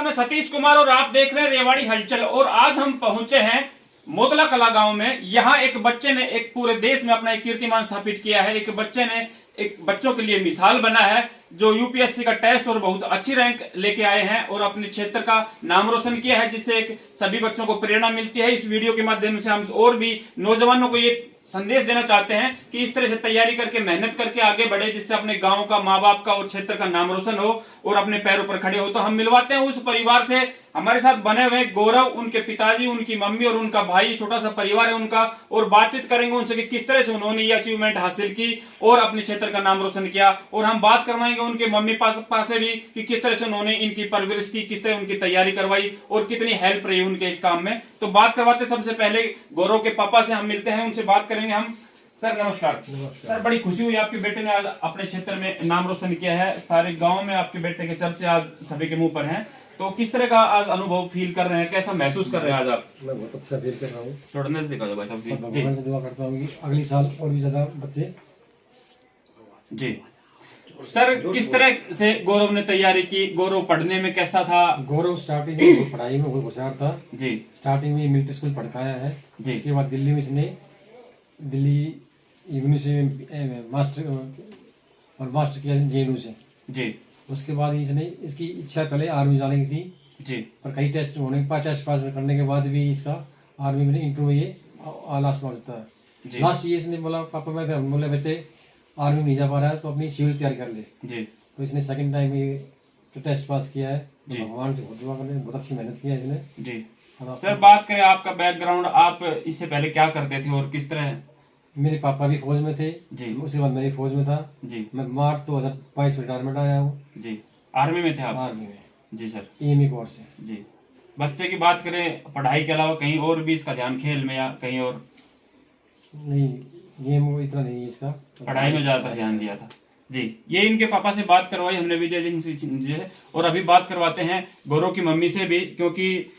मैं सतीश कुमार और आप देख रहे हैं रेवाड़ी हलचल। और आज हम पहुंचे हैं मोतला कला गांव में। यहाँ एक बच्चे ने एक पूरे देश में अपना एक कीर्तिमान स्थापित किया है। एक बच्चे ने एक बच्चों के लिए मिसाल बना है, जो यूपीएससी का टेस्ट और बहुत अच्छी रैंक लेके आए हैं और अपने क्षेत्र का नाम रोशन किया है, जिससे एक सभी बच्चों को प्रेरणा मिलती है। इस वीडियो के माध्यम से हम और भी नौजवानों को ये संदेश देना चाहते हैं कि इस तरह से तैयारी करके मेहनत करके आगे बढ़े, जिससे अपने गांव का, माँ बाप का और क्षेत्र का नाम रोशन हो और अपने पैरों पर खड़े हो। तो हम मिलवाते हैं उस परिवार से। हमारे साथ बने हुए गौरव, उनके पिताजी, उनकी मम्मी और उनका भाई, छोटा सा परिवार है उनका, और बातचीत करेंगे उनसे कि किस तरह से उन्होंने ये अचीवमेंट हासिल की और अपने क्षेत्र का नाम रोशन किया। और हम बात करवाएंगे उनके मम्मी पापा से भी कि किस तरह से उन्होंने इनकी परवरिश की, किस तरह उनकी तैयारी करवाई और कितनी हेल्प रही उनके इस काम में। तो बात करवाते सबसे पहले गौरव के पापा से हम मिलते हैं, उनसे बात करेंगे हम। सर नमस्कार। सर बड़ी खुशी हुई, आपके बेटे ने आज अपने क्षेत्र में नाम रोशन किया है। सारे गांव में आपके बेटे के चर्चे आज सभी के मुंह पर हैं। तो किस तरह का आज अनुभव फील कर रहे हैं, कैसा महसूस कर रहे हैं आज आप? मैं बहुत अच्छा फील कर रहा हूँ। थोड़ा नजदीक आ जाओ भाई साहब जी। भगवान से दुआ करता हूँ कि अगली साल और भी ज्यादा बच्चे। जी सर, किस तरह से गौरव ने तैयारी की? गौरव पढ़ने में कैसा था? गौरव स्टार्टिंग में पढ़ाई में बहुत होशियार था जी। स्टार्टिंग में मिलिट्री स्कूल पढ़ाया है जी। उसके बाद दिल्ली में इसने दिल्ली यूनिवर्सिटी मास्टर किया जेएनयू से। जी। उसके बाद इसने इसकी इच्छा पहले आर्मी जाने की थी जी, पर कई टेस्ट होने के बाद, टेस्ट पास करने के बाद भी इसका आर्मी में इंटरव्यू ये लास्ट में होता है। लास्ट ये इसने बोला पापा मैं बोले बच्चे आर्मी नहीं जा पा रहा है तो अपनी सिविल तैयारी कर ले जी। तो इसने सेकंड टाइम ये तो टेस्ट पास किया है। तो भगवान से दुआ करने बहुत अच्छी मेहनत किया है इसने जी। सर बात करें आपका बैकग्राउंड, आप इससे पहले क्या करते थे और किस तरह? मेरे पापा भी फौज में थे जी, उसके बाद मैं भी फौज में था जी। मैं मार्च 2022 रिटायरमेंट आया हूँ जी। आर्मी में थे आप? आर्मी में जी सर, एएमई कोर्स से जी। बच्चे की बात करें, पढ़ाई के अलावा कहीं और भी इसका ध्यान खेल में या कहीं और? नहीं, गेम वो इतना नहीं, इसका पढ़ाई में ज्यादातर ध्यान दिया था जी। ये इनके पापा से बात करवाई हमने विजय सिंह जी। और अभी बात करवाते हैं गौरव की मम्मी से भी, क्योंकि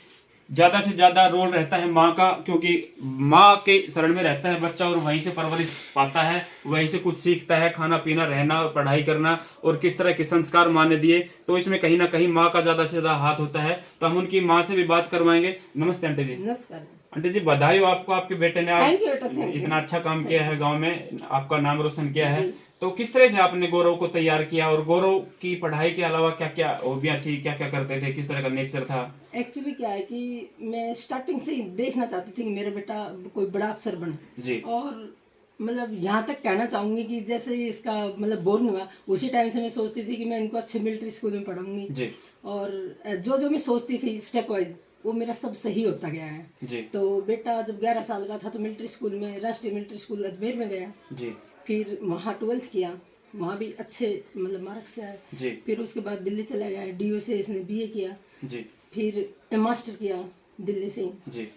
ज्यादा से ज्यादा रोल रहता है माँ का, क्योंकि माँ के शरण में रहता है बच्चा और वहीं से परवरिश पाता है, वहीं से कुछ सीखता है, खाना पीना, रहना, पढ़ाई करना और किस तरह के संस्कार माँ ने दिए। तो इसमें कहीं ना कहीं माँ का ज्यादा से ज्यादा हाथ होता है। तो हम उनकी माँ से भी बात करवाएंगे। नमस्ते आंटी जी। नमस्कार आंटी जी, बधाई हो आपको, आपके बेटे ने इतना अच्छा काम किया है, गाँव में आपका नाम रोशन किया है। तो किस तरह से आपने गौरव को तैयार किया और गौरव की पढ़ाई के अलावा क्या क्या हॉबियां थी, क्या क्या करते थे, किस तरह का नेचर था? एक्चुअली क्या है कि मैं स्टार्टिंग से ही देखना चाहती थी कि मेरा बेटा कोई बड़ा अफसर बने जी। और मतलब यहाँ तक कहना चाहूंगी कि जैसे ही इसका मतलब बोर्न हुआ उसी टाइम से मैं सोचती थी कि मैं इनको अच्छे मिलिट्री स्कूल में पढ़ाऊंगी जी। और जो जो मैं सोचती थी स्टेप वाइज वो मेरा सब सही होता गया है जी। तो बेटा जब 11 साल का था तो मिलिट्री स्कूल में, राष्ट्रीय मिलिट्री स्कूल अजमेर में गया जी। फिर वहाँ 12th किया, वहाँ भी अच्छे मतलब मार्क्स से आए जी। फिर उसके बाद दिल्ली चला गया, डीओ से इसने बीए किया जी। फिर मास्टर किया दिल्ली से जी।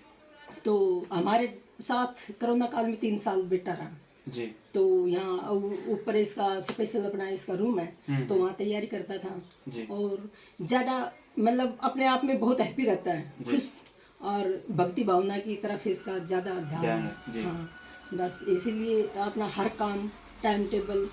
तो हमारे साथ कोरोना काल में 3 साल बेटा रहा जी। तो यहाँ ऊपर इसका स्पेशल अपना इसका रूम है तो वहाँ तैयारी करता था जी। और ज्यादा मतलब अपने आप में बहुत हैप्पी रहता है, खुश और भक्ति भावना की तरफ इसका ज्यादा ध्यान है। हाँ, बस इसीलिए अपना हर काम टाइम टेबल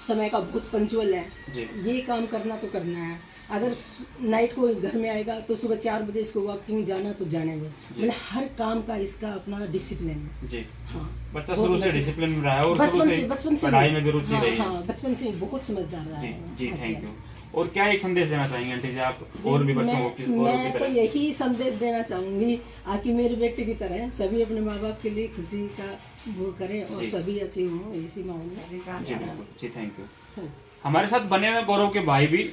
समय का बहुत पंचुअल है जी। ये काम करना तो करना है। अगर नाइट को घर में आएगा तो सुबह 4 बजे इसको वॉकिंग जाना तो जाने में, मतलब हर काम का इसका अपना डिसिप्लिन है जी। हाँ, बच्चा शुरू से डिसिप्लिन में रहा है और बचपन से पढ़ाई में भी रुचि रही है। हाँ, बचपन से बहुत समझदार रहा है जी। Thank you. और क्या एक संदेश देना चाहेंगे आंटी जी आप और भी बच्चों को? मैं तो यही संदेश देना चाहूंगी कि मेरे बेटे की तरह सभी अपने माँ बाप के लिए खुशी का वो करें और सभी अच्छे हों, इसी माहौल में जी। Thank you. हमारे साथ बने हुए गौरव के भाई भी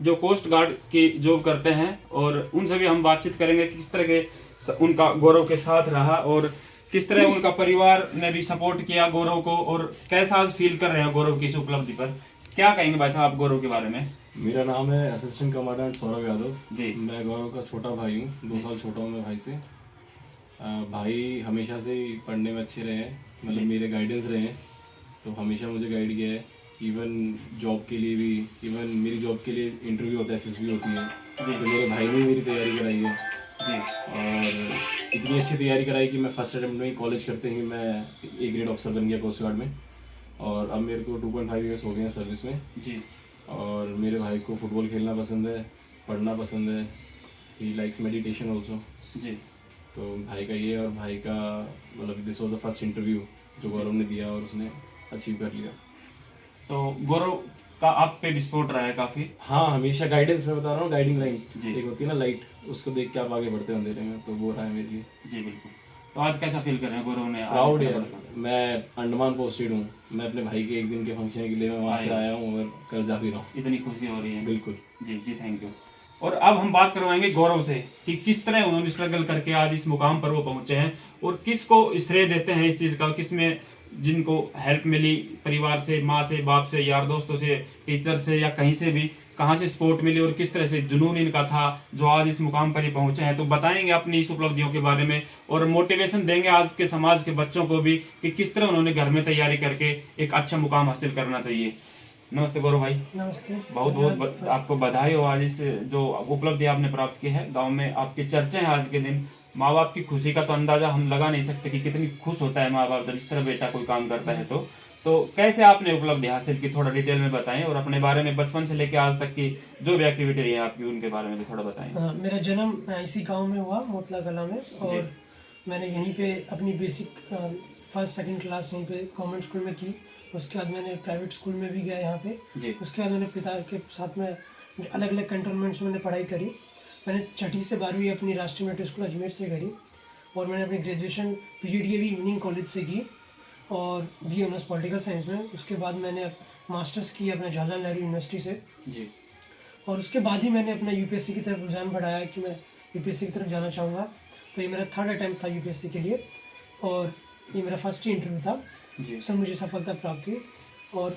जो कोस्ट गार्ड की जॉब करते हैं और उनसे भी हम बातचीत करेंगे किस तरह के उनका गौरव के साथ रहा और किस तरह उनका परिवार ने भी सपोर्ट किया गौरव को और कैसा आज फील कर रहे हैं गौरव की इस उपलब्धि पर। क्या कहेंगे भाई साहब आप गौरव के बारे में? मेरा नाम है असिस्टेंट कमांडेंट सौरभ यादव जी। मैं गौरव का छोटा भाई हूँ, 2 साल छोटा हूँ मैं भाई से। भाई हमेशा से ही पढ़ने में अच्छे रहे हैं, मतलब मेरे गाइडेंस रहे हैं, तो हमेशा मुझे गाइड किया है। इवन जॉब के लिए भी, इवन मेरी जॉब के लिए इंटरव्यू होता है, एसएसबी होती है जी। तो मेरे भाई ने मेरी तैयारी कराई है जी। और इतनी अच्छी तैयारी कराई कि मैं फर्स्ट अटेम्प्ट में ही कॉलेज करते ही मैं ए ग्रेड ऑफिसर बन गया कोस्ट गार्ड में। और अब मेरे को 2.5 ईयर्स हो गए हैं सर्विस में जी। और मेरे भाई को फुटबॉल खेलना पसंद है, पढ़ना पसंद है ही लाइक्स मेडिटेशन ऑल्सो जी। तो भाई का ये, और भाई का मतलब this was the first interview जो गौरव ने दिया और उसने अचीव कर लिया। तो गौरव का आप पे भी सपोर्ट रहा है काफी। हाँ, हमेशा गाइडेंस में बता रहा हूँ, गाइडिंग लाइन जी। एक होती है ना लाइट, उसको देख के आप आगे बढ़ते हो अंधेरे में, तो वो रहा है मेरे लिए। जी बिल्कुल। तो आज कैसा फील कर रहे हैं गौरव ने? प्राउड है, मैं अंडमान पोस्टेड हूँ, मैं अपने भाई के एक दिन के फंक्शन के लिए मैं वहाँ से आया हूँ और कल जा भी रहा हूँ। इतनी खुशी हो रही है। बिल्कुल जी जी, थैंक यू। और अब हम बात करवाएंगे गौरव से कि किस तरह उन्होंने स्ट्रगल करके आज इस मुकाम पर वो पहुंचे हैं और किसको श्रेय देते हैं इस चीज का, किसमें जिनको हेल्प मिली परिवार से, माँ से, बाप से, यार दोस्तों से, टीचर से या कहीं से भी, कहाँ से सपोर्ट मिली और किस तरह से जुनून इनका था जो आज इस मुकाम पर ही पहुंचे हैं। तो बताएंगे अपनी इस उपलब्धियों के बारे में और मोटिवेशन देंगे आज के समाज के बच्चों को भी कि किस तरह उन्होंने घर में तैयारी करके एक अच्छा मुकाम हासिल करना चाहिए। नमस्ते गौरव भाई। नमस्ते। बहुत बहुत आपको बधाई हो आज इस जो उपलब्धि आपने प्राप्त की है। गांव में आपके चर्चे हैं आज के दिन। माँ बाप की खुशी का तो अंदाजा हम लगा नहीं सकते कि कितनी खुश होता है माँ बाप जब इस तरह बेटा कोई काम करता है। तो कैसे आपने उपलब्धि हासिल की, थोड़ा डिटेल में बताएं और अपने बारे में बचपन से लेकर आज तक की जो भी एक्टिविटी रही है आपकी उनके बारे में भी थोड़ा बताएं। मेरा जन्म इसी गांव में हुआ, मोतला कला में, और मैंने यहीं पे अपनी बेसिक फर्स्ट सेकंड क्लास यहीं पे गवर्नमेंट स्कूल में की। उसके बाद मैंने प्राइवेट स्कूल में भी गया यहाँ पे। उसके बाद मैंने पिता के साथ में अलग अलग कंटोनमेंट्स में मैंने पढ़ाई करी। मैंने 6ठी से 12वीं अपनी राष्ट्रीय मेट्रिक स्कूल अजमेर से करी और मैंने अपनी ग्रेजुएशन PGDAV इवनिंग कॉलेज से की और BA ऑनर्स पॉलिटिकल साइंस में। उसके बाद मैंने मास्टर्स की अपना जवाहरलाल नेहरू यूनिवर्सिटी से जी। और उसके बाद ही मैंने अपना UPSC की तरफ रुझान बढ़ाया कि मैं UPSC की तरफ जाना चाहूँगा। तो ये मेरा 3rd अटैम्प्ट था UPSC के लिए और ये मेरा फर्स्ट ही इंटरव्यू था। उसमें मुझे सफलता प्राप्त हुई और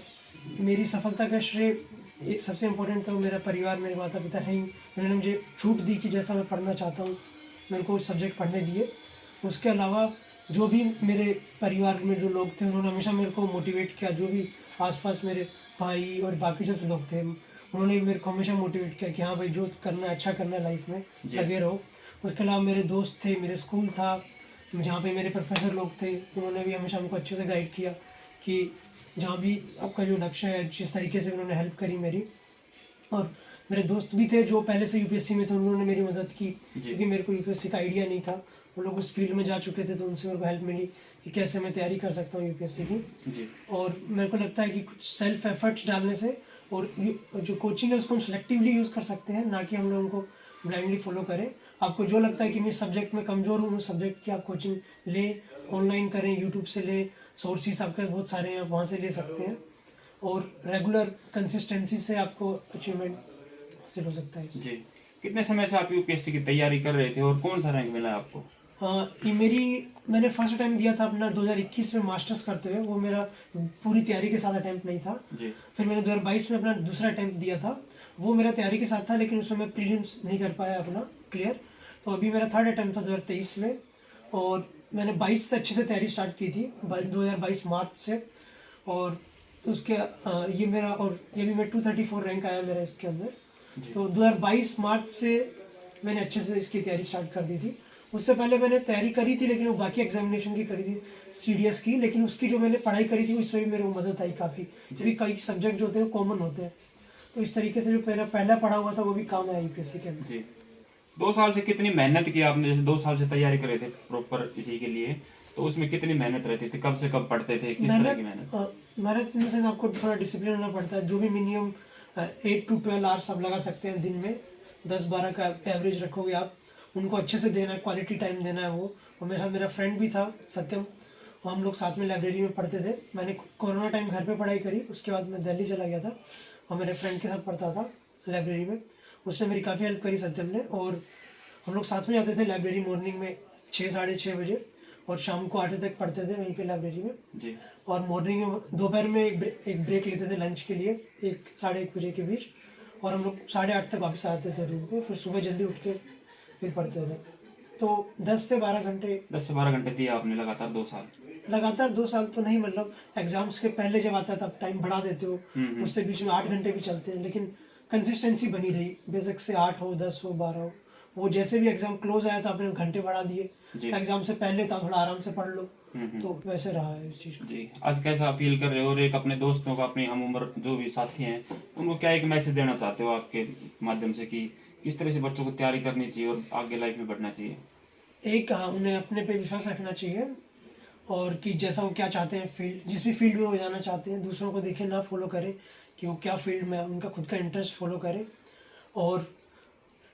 मेरी सफलता का श्रेय सबसे इम्पोर्टेंट तो मेरा परिवार, मेरे माता पिता हैं ही। उन्होंने मुझे छूट दी कि जैसा मैं पढ़ना चाहता हूँ मेरे को सब्जेक्ट पढ़ने दिए। उसके अलावा जो भी मेरे परिवार में जो लोग थे उन्होंने हमेशा मेरे को मोटिवेट किया। जो भी आसपास मेरे भाई और बाकी सब लोग थे उन्होंने मेरे को हमेशा मोटिवेट किया कि हाँ भाई जो करना है अच्छा करना है लाइफ में, लगे रहो। उसके अलावा मेरे दोस्त थे, मेरे स्कूल था जहाँ पे मेरे प्रोफेसर लोग थे, उन्होंने भी हमेशा हमको अच्छे से गाइड किया कि जहाँ भी आपका जो लक्ष्य है जिस तरीके से उन्होंने हेल्प करी मेरी। और मेरे दोस्त भी थे जो पहले से UPSC में थे, उन्होंने मेरी मदद की क्योंकि मेरे को UPSC का आइडिया नहीं था। वो लोग उस फील्ड में जा चुके थे तो उनसे मेरे को हेल्प मिली कि कैसे मैं तैयारी कर सकता हूँ UPSC की। और मेरे को लगता है कि कुछ सेल्फ एफर्ट्स डालने से और जो कोचिंग है उसको हम सेलेक्टिवली यूज़ कर सकते हैं, ना कि हम लोगों को ब्लाइंडली फॉलो करें। आपको जो लगता है कि मैं सब्जेक्ट में कमज़ोर हूँ उस सब्जेक्ट की आप कोचिंग ले, ऑनलाइन करें, यूट्यूब से ले, सोर्सेज आपके बहुत सारे हैं, आप वहाँ से ले सकते हैं और रेगुलर कंसिस्टेंसी से आपको अचीवमेंट हासिल हो सकता है। जी। कितने समय से आप UPSC की तैयारी कर रहे थे और कौन सा रैंक मिला आपको? मैंने फर्स्ट अटैम्प्ट दिया था अपना 2021 में मास्टर्स करते हुए, वो मेरा पूरी तैयारी के साथ अटैम्प्ट नहीं था। फिर मैंने 2022 में अपना दूसरा अटैम्प्ट दिया था, वो मेरा तैयारी के साथ था लेकिन उसमें मैं प्रीलिम्स नहीं कर पाया अपना क्लियर। तो अभी मेरा 3rd अटैम्प्ट था 2023 में और मैंने 22 से अच्छे से तैयारी स्टार्ट की थी 2022 मार्च से। और उसके ये मेरा और ये भी मैं 234 रैंक आया मेरा इसके अंदर। तो 2022 मार्च से मैंने अच्छे से इसकी तैयारी स्टार्ट कर दी थी। उससे पहले मैंने तैयारी करी थी लेकिन वो बाकी एग्जामिनेशन की करी थी CDS की, लेकिन उसकी जो मैंने पढ़ाई करी थी उसमें भी मेरे को मदद आई काफ़ी, क्योंकि कई सब्जेक्ट जो होते हैं कॉमन होते हैं। तो इस तरीके से जो पहला पढ़ा हुआ था वो भी काम आया UPSC के अंदर। जी। 2 साल से कितनी मेहनत की आपने? जैसे 2 साल से तैयारी कर रहे थे प्रॉपर इसी के लिए, तो उसमें कितनी मेहनत रहती थी? कब से कब पढ़ते थे? किस तरह की मेहनत इन सेंस आपको थोड़ा डिसिप्लिन होना पड़ता है। जो भी मिनिमम 8 to 12 आवर्स आप लगा सकते हैं दिन में, 10-12 का एवरेज रखोगे आप, उनको अच्छे से देना है, क्वालिटी टाइम देना है वो। और मेरे साथ मेरा फ्रेंड भी था सत्यम, हम लोग साथ में लाइब्रेरी में पढ़ते थे। मैंने कोरोना टाइम घर पे पढ़ाई करी, उसके बाद मैं दिल्ली चला गया था और मेरे फ्रेंड के साथ पढ़ता था लाइब्रेरी में। उसने मेरी काफ़ी हेल्प करी सत्यम ने, और हम लोग साथ में जाते थे लाइब्रेरी मॉर्निंग में 6-6:30 बजे और शाम को 8 बजे तक पढ़ते थे वहीं पे लाइब्रेरी में जी। और मॉर्निंग में दोपहर में एक ब्रेक लेते थे लंच के लिए 1-1:30 बजे के बीच, और हम लोग 8:30 तक वापस आते थे रूम पे। फिर सुबह जल्दी उठ के फिर पढ़ते थे। तो 10 से 12 घंटे दिए आपने लगातार 2 साल? लगातार 2 साल तो नहीं, मतलब एग्जाम्स के पहले जब आता तब टाइम बढ़ा देते हो, उससे बीच में 8 घंटे भी चलते हैं, लेकिन कंसिस्टेंसी बनी रही। बेसिक से 8 हो, 10 हो, 12 हो, वो जैसे भी एग्जाम क्लोज आया था आपने घंटे बढ़ा दिए। एग्जाम से पहले था थोड़ा आराम से पढ़ लो, तो वैसे रहा है इस चीज जी। आज कैसा फील कर रहे हो, और एक अपने दोस्तों का, अपनी हम उम्र जो भी साथी हैं, उनको क्या एक मैसेज देना चाहते हो आपके माध्यम से कि किस तरह से बच्चों को तैयारी करनी चाहिए और आगे लाइफ में बढ़ना चाहिए? एक उन्हें अपने पे विश्वास रखना चाहिए और कि जैसा वो क्या चाहते हैं फील्ड, जिस भी फील्ड में वो जाना चाहते हैं, दूसरों को देखें ना फॉलो करें कि वो क्या फील्ड में, उनका खुद का इंटरेस्ट फॉलो करें और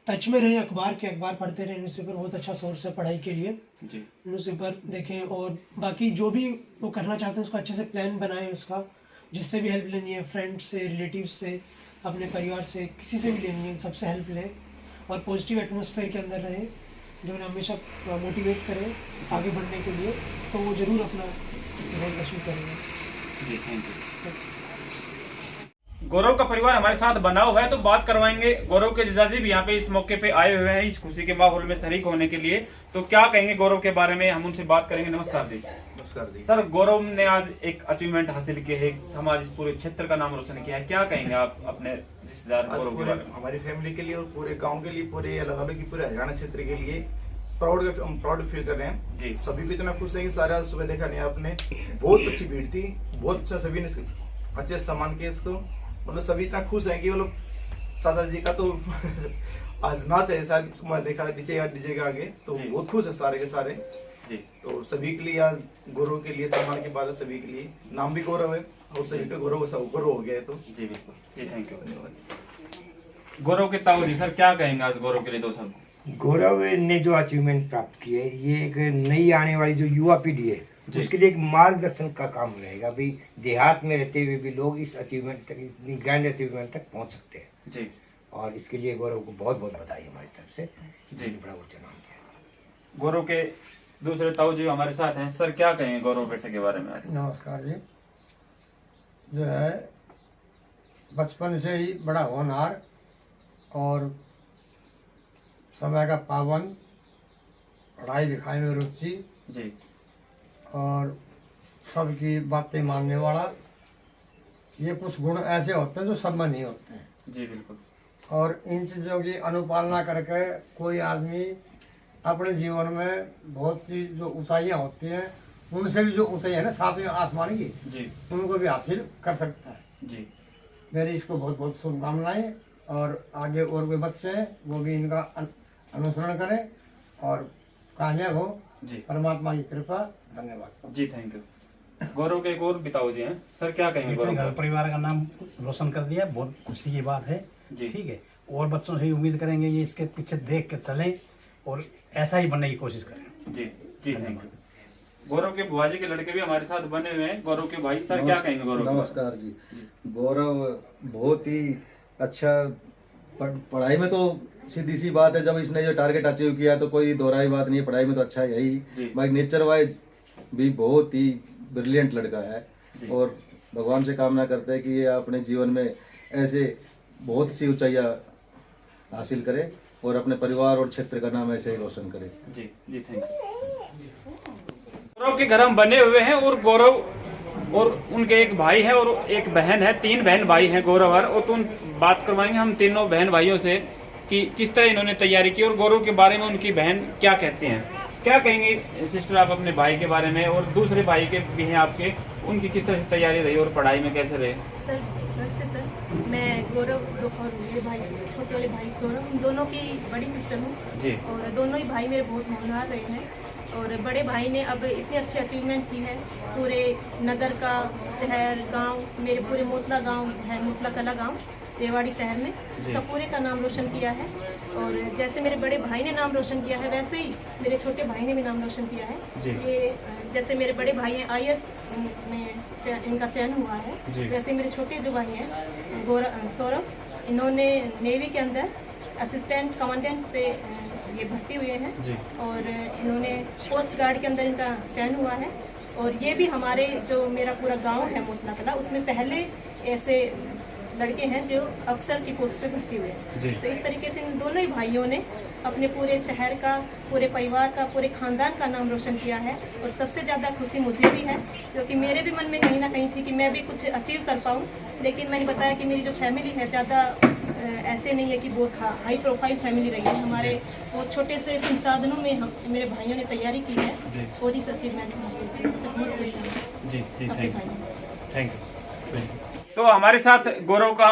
टच में रहें अखबार के, अखबार पढ़ते रहें। न्यूज़पेपर बहुत अच्छा सोर्स है पढ़ाई के लिए, न्यूज़पेपर देखें और बाकी जो भी वो करना चाहते हैं उसका अच्छे से प्लान बनाएं, उसका जिससे भी हेल्प लेनी है, फ्रेंड्स से, रिलेटिव्स से, अपने परिवार से, किसी से भी लेनी है, सबसे हेल्प लें और पॉजिटिव एटमॉस्फेयर के अंदर रहें जो उन्हें हमेशा मोटिवेट करे आगे बढ़ने के लिए, तो वो ज़रूर अपना गोल अचीव करेंगे। जी थैंक यू। गौरव का परिवार हमारे साथ बना हुआ है तो बात करवाएंगे। गौरव के जीजाजी भी यहाँ पे इस मौके पे आए हुए हैं इस खुशी के माहौल में शरीक होने के लिए, तो क्या कहेंगे गौरव के बारे में, हम उनसे बात करेंगे। नमस्कार जी। नमस्कार जी। सर, गौरव ने आज एक अचीवमेंट हासिल की है, समाज, इस पूरे क्षेत्र का नाम रोशन किया है, क्या कहेंगे आप अपने रिश्तेदार गौरव के बारे में? हमारी फैमिली के लिए और पूरे गांव के लिए, पूरे अलग की पूरे हरियाणा क्षेत्र के लिए प्राउड फील कर रहे हैं जी। सभी को इतना खुश है कि सारा सुबह देखा नहीं आपने, बहुत अच्छी भीड़ थी, बहुत अच्छा, सभी ने अच्छे सम्मान किया इसको, मतलब सभी इतना खुश है कि मतलब चाचा जी का तो आज नाच है शायद, मैं देखा डीजे के आगे, तो बहुत खुश है सारे के सारे जी। तो सभी के लिए आज गौरव के लिए सम्मान की बात है, सभी के लिए नाम भी गौरव है और सभी पे गौरव हो गया है। तो जी बिल्कुल जी, थैंक यू। गौरव के ताऊ जी, सर क्या कहेंगे आज गौरव के लिए दो शब्द? गौरव ने जो अचीवमेंट प्राप्त की है, ये एक नई आने वाली जो युवा पीढ़ी है उसके लिए एक मार्गदर्शन का काम रहेगा। भाई देहात में रहते हुए भी लोग इस अचीवमेंट तक, इतनी ग्रैंड अचीवमेंट तक पहुंच सकते हैं जी। और इसके लिए गौरव को बहुत बहुत बधाई हमारी तरफ से जी। बड़ा ऊंचा नाम किया। गौरव के दूसरे ताऊ जी हमारे साथ हैं, सर क्या कहेंगे गौरव बेटे के बारे में आज? नमस्कार जी। जो है बचपन से ही बड़ा होनहार और समय का पाबंद, पढ़ाई लिखाई में रुचि जी और सबकी बातें मानने वाला, ये कुछ गुण ऐसे होते हैं जो सब में नहीं होते हैं जी। बिल्कुल। और इन चीज़ों की अनुपालना करके कोई आदमी अपने जीवन में बहुत सी जो ऊंचाइयाँ होती हैं, उनसे भी जो ऊंचाई है ना सातवें आसमान की जी, उनको भी हासिल कर सकता है जी। मेरी इसको बहुत बहुत शुभकामनाएं और आगे और कोई बच्चे हैं वो भी इनका अनुसरण करें और कामयाब हो जी, परमात्मा की कृपा। धन्यवाद जी, थैंक यू। गौरव के एक और पिताओ जी हैं, सर क्या कहेंगे? गौरव परिवार का नाम रोशन कर दिया, बहुत खुशी की बात है जी। ठीक है, और बच्चों से उम्मीद करेंगे ये इसके पीछे देख के चलें और ऐसा ही बनने की कोशिश करें जी जी। Thank you. गौरव के बुआ जी के लड़के भी हमारे साथ बने हुए हैं, गौरव के भाई, सर क्या कहेंगे गौरव? नमस्कार जी। गौरव बहुत ही अच्छा, पढ़ाई में तो सीधी सी बात है, जब इसने जो टारगेट अचीव किया तो कोई दोहराई बात नहीं है, पढ़ाई में तो अच्छा है यही। बाई नेचर वाइज भी बहुत ही ब्रिलियंट लड़का है और भगवान से कामना करते हैं कि ये अपने जीवन में ऐसे बहुत सी ऊंचाइयां हासिल करे और अपने परिवार और क्षेत्र का नाम ऐसे ही रोशन करे जी जी। Thank you. गौरव के घर हम बने हुए हैं और गौरव और उनके एक भाई है और एक बहन है, 3 बहन भाई हैं गौरव और तुम बात करवाएंगे हम तीनों बहन भाइयों से कि किस तरह इन्होंने तैयारी की और गौरव के बारे में उनकी बहन क्या कहती हैं। क्या कहेंगे सिस्टर आप अपने भाई के बारे में, और दूसरे भाई के भी हैं आपके, उनकी किस तरह से तैयारी रही और पढ़ाई में कैसे रहे? सर नमस्ते सर, मैं गौरव और मेरे भाई छोटे वाले भाई सौरभ, उन दोनों की बड़ी सिस्टर हूँ जी। और दोनों ही भाई मेरे बहुत होनहार रहे हैं और बड़े भाई ने अब इतनी अच्छी अचीवमेंट की है, पूरे नगर का, शहर, गांव, मेरे पूरे मोतला गांव है, मोतला कला गांव रेवाड़ी शहर में, इसका पूरे का नाम रोशन किया है। और जैसे मेरे बड़े भाई ने नाम रोशन किया है वैसे ही मेरे छोटे भाई ने भी नाम रोशन किया है। ये जैसे मेरे बड़े भाई हैं IAS में इनका चयन हुआ है, वैसे मेरे छोटे जो भाई हैं सौरभ, इन्होंने नेवी के अंदर असिस्टेंट कमांडेंट पे ये भर्ती हुए हैं और इन्होंने कोस्ट गार्ड के अंदर इनका चयन हुआ है। और ये भी हमारे जो मेरा पूरा गांव है मोतला कला, उसमें पहले ऐसे लड़के हैं जो अफसर की पोस्ट पे भर्ती हुए हैं। तो इस तरीके से इन दोनों ही भाइयों ने अपने पूरे शहर का, पूरे परिवार का, पूरे खानदान का नाम रोशन किया है। और सबसे ज़्यादा खुशी मुझे भी है क्योंकि मेरे भी मन में कहीं ना कहीं थी कि मैं भी कुछ अचीव कर पाऊँ, लेकिन मैंने बताया कि मेरी जो फैमिली है ज़्यादा ऐसे नहीं है कि बहुत हाई प्रोफाइल फैमिली रही है, हमारे बहुत छोटे से संसाधनों में हम मेरे भाइयों ने तैयारी की है और इस अचीवमेंट हासिल की है। बहुत खुश है जी। Thank you. तो हमारे साथ गौरव का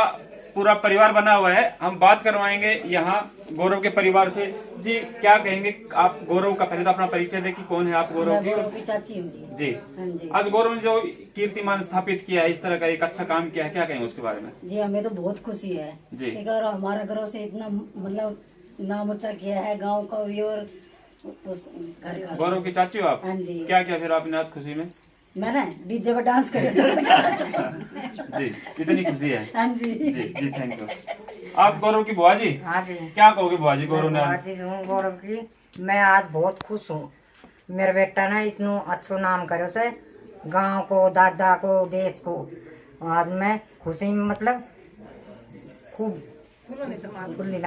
पूरा परिवार बना हुआ है। हम बात करवाएंगे यहाँ गौरव के परिवार से। जी क्या कहेंगे आप गौरव का? पहले तो अपना परिचय दे कि कौन है आप गौरव की? गौरव की चाची हूँ जी। जी हाँ जी। आज गौरव ने जो कीर्तिमान स्थापित किया है, इस तरह का एक अच्छा काम किया है, क्या कहेंगे उसके बारे में? जी हमें तो बहुत खुशी है जी। कि गौरव हमारा गौरव से इतना मतलब नाम ऊंचा किया है गांव का भी और उस घर का। गौरव की चाची हो आप? हाँ जी। क्या क्या फिर आपने आज खुशी में? मैंने डीजे पर डांस करे जी इतनी खुशी है। हाँ जी जी थैंक यू। आप गौरव की बुआ जी? हाँ जी। क्या कहोगे बुआ जी गौरव ने? आज हूँ गौरव की, मैं आज बहुत खुश हूँ। मेरे बेटा ने इतना अच्छा नाम करो से गांव को, दादा को, देश को। आज मैं खुशी में मतलब खूब फुल्ली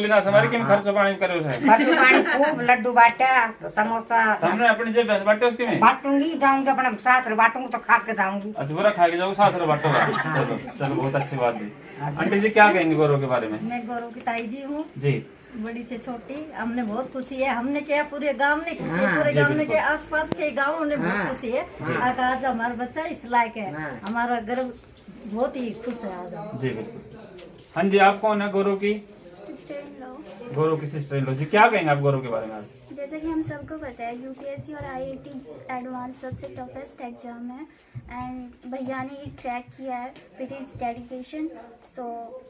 ना समारी किन खर्च पानी करे उसे? खर्च पानी खूब, लड्डू बांटा, समोसा हमने अपनी जेब पैसे बांटे उसके में? बांटूंगी, जाऊंगी अपने साथ बांटूंगी तो खा के जाऊंगी। अच्छा पूरा खा के जाओगे, साथ में बांटोगा? चलो चलो बहुत अच्छी बात है। आंटी जी क्या कहेंगे गौरव के बारे में? मैं गौरव की ताई जी हूँ जी। बड़ी से छोटी, हमने बहुत खुशी है। हमने क्या पूरे गांव ने खुशी है, पूरे गांव ने के आसपास के गांव ने बहुत खुशी है। आज हमारा बच्चा इस लायक है, हमारा गर्व बहुत ही खुश है आज। जी बिल्कुल। हाँ जी आप कौन है गौरव की? Sister in law. गौरव की सिस्टर इन लॉ। जी क्या कहेंगे आप गौरव के बारे में आज? जैसा कि हम सबको पता है यूपीएससी और आईआईटी एडवांस सबसे टफेस्ट एग्जाम है एंड भैया ने ये क्रैक किया है with his dedication, so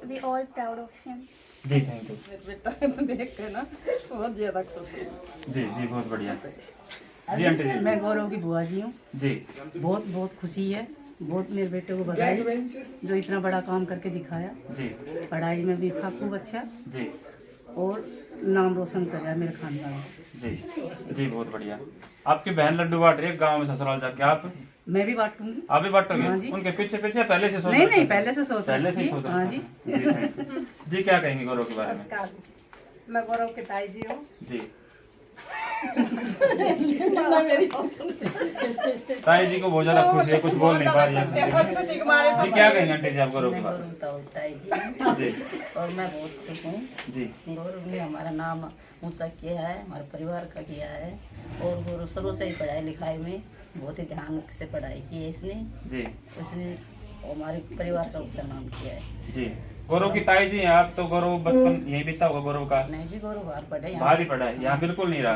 we all proud of him. जी थैंक यू। बेटा देख के ना बहुत ज्यादा खुश हूँ। जी जी बहुत बढ़िया। जी आंटी जी। मैं गौरव की बुआ जी हूँ जी। बहुत बहुत खुशी है, बहुत मेरे बेटे को बधाई जो इतना बड़ा काम करके दिखाया जी। पढ़ाई में भी था खूब अच्छा जी और नाम रोशन कराया मेरे खानदान। जी जी बहुत बढ़िया। आपकी बहन लड्डू बांट रही है गाँव में ससुराल जाके, आप? मैं भी बांटूंगी। आप भी बांटोगे? हाँ जी। उनके पीछे पीछे पहले से सोच? नहीं पहले से सोच पहले से ही सोच। हाँ जी। जी क्या कहेंगे गौरव के बारे में? मैं गौरव की ताई जी हूँ जी। ताई जी को बहुत ज्यादा खुशी है, कुछ बोल नहीं पा रही है। जी क्या कहेंगे आंटी जी आप गौरव के बारे में? जी और मैं बहुत खुश हूँ जी। गौरव ने हमारा नाम ऊंचा किया है, हमारे परिवार का किया है और गौरव शुरू से ही पढ़ाई लिखाई में बहुत ही ध्यान से पढ़ाई की है इसने जी। इसने हमारे परिवार का ऊंचा नाम किया है जी। गौरव की ताई जी हैं आप, तो गौरव बचपन यही बीता होगा गौरव का? नहीं जी गौरव बाहर ही पढ़ा है, यहाँ बिल्कुल नहीं रहा?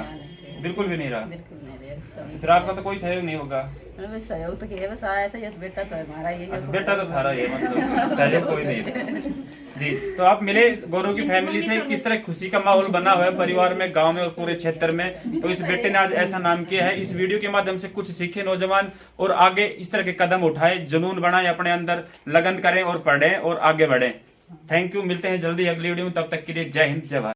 बिल्कुल भी नहीं रहा? बिल्कुल नहीं रहा। फिर आपका तो कोई सहयोग नहीं होगा? सहयोग तो किया, बस आया था ये बेटा तो हमारा ये। बेटा तो थारा ये मतलब सहयोग कोई नहीं जी। तो आप मिले गौरव की फैमिली से, किस तरह खुशी का माहौल बना हुआ है परिवार में, गांव में और पूरे क्षेत्र में। तो इस बेटे ने आज ऐसा नाम किया है। इस वीडियो के माध्यम से कुछ सीखे नौजवान और आगे इस तरह के कदम उठाए, जुनून बनाए, अपने अंदर लगन करें और पढ़ें और आगे बढ़ें। Thank you. मिलते हैं जल्दी अगली वीडियो में, तब तक के लिए जय हिंद जय भारत।